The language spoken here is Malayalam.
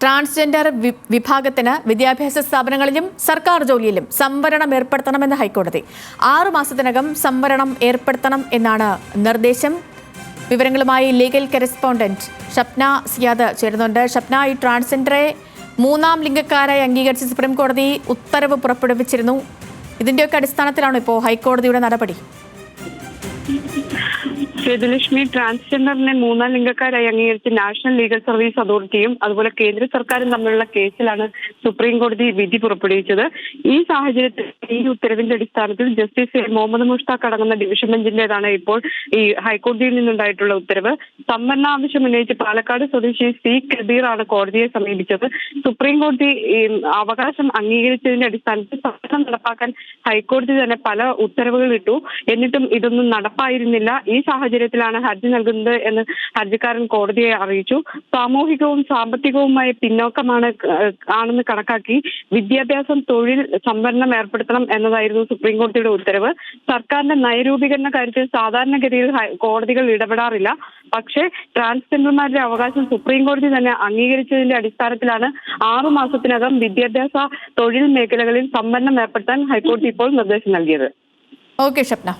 ട്രാൻസ്ജെൻഡർ വിഭാഗത്തിന് വിദ്യാഭ്യാസ സ്ഥാപനങ്ങളിലും സർക്കാർ ജോലിയിലും സംവരണം ഏർപ്പെടുത്തണമെന്ന് ഹൈക്കോടതി. 6 മാസത്തിനകം സംവരണം ഏർപ്പെടുത്തണം എന്നാണ് നിർദ്ദേശം. വിവരങ്ങളുമായി ലീഗൽ കറസ്പോണ്ടന്റ് ഷപ്ന സിയാദ് ചേരുന്നുണ്ട്. ഷപ്ന, ഈ ട്രാൻസ്ജെൻഡറെ 3ാം ലിംഗക്കാരായി അംഗീകരിച്ച് സുപ്രീം കോടതി ഉത്തരവ് പുറപ്പെടുവിച്ചിരുന്നു. ഇതിന്റെയൊക്കെ അടിസ്ഥാനത്തിലാണോ ഇപ്പോൾ ഹൈക്കോടതിയുടെ നടപടി? സേതുലക്ഷ്മി, ട്രാൻസ്ജെൻഡറിനെ 3ാം ലിംഗക്കാരായി അംഗീകരിച്ച് നാഷണൽ ലീഗൽ സർവീസ് അതോറിറ്റിയും അതുപോലെ കേന്ദ്ര സർക്കാരും തമ്മിലുള്ള കേസിലാണ് സുപ്രീം കോടതി വിധി പുറപ്പെടുവിച്ചത്. ഈ സാഹചര്യത്തിൽ ഈ ഉത്തരവിന്റെ അടിസ്ഥാനത്തിൽ ജസ്റ്റിസ് മുഹമ്മദ് മുഷ്താഖ് അടങ്ങുന്ന ഡിവിഷൻ ബെഞ്ചിന്റേതാണ് ഇപ്പോൾ ഈ ഹൈക്കോടതിയിൽ നിന്നുണ്ടായിട്ടുള്ള ഉത്തരവ്. സംവരണ ആവശ്യം ഉന്നയിച്ച് പാലക്കാട് സ്വദേശി സി കബീർ ആണ് കോടതിയെ സമീപിച്ചത്. സുപ്രീം കോടതി അവകാശം അംഗീകരിച്ചതിന്റെ അടിസ്ഥാനത്തിൽ സംവരണം നടപ്പാക്കാൻ ഹൈക്കോടതി തന്നെ പല ഉത്തരവുകൾ ഇട്ടു. എന്നിട്ടും ഇതൊന്നും നടപ്പായിരുന്നില്ല. ഈ സാഹചര്യത്തിലാണ് ഹർജി നൽകുന്നത് എന്ന് ഹർജിക്കാരൻ കോടതിയെ അറിയിച്ചു. സാമൂഹികവും സാമ്പത്തികവുമായ ആണെന്ന് കണക്കാക്കി വിദ്യാഭ്യാസം, തൊഴിൽ സംവരണം ഏർപ്പെടുത്തണം എന്നതായിരുന്നു സുപ്രീം കോടതിയുടെ ഉത്തരവ്. സർക്കാരിന്റെ നയരൂപീകരണ കാര്യത്തിൽ സാധാരണഗതിയിൽ കോടതികൾ ഇടപെടാറില്ല. പക്ഷേ ട്രാൻസ്ജെൻഡർമാരുടെ അവകാശം സുപ്രീം കോടതി തന്നെ അംഗീകരിച്ചതിന്റെ അടിസ്ഥാനത്തിലാണ് 6 മാസത്തിനകം വിദ്യാഭ്യാസ, തൊഴിൽ മേഖലകളിൽ സംവരണം ഏർപ്പെടുത്താൻ ഹൈക്കോടതി ഇപ്പോൾ നിർദ്ദേശം നൽകിയത്. ഓക്കെ ഷപ്ന.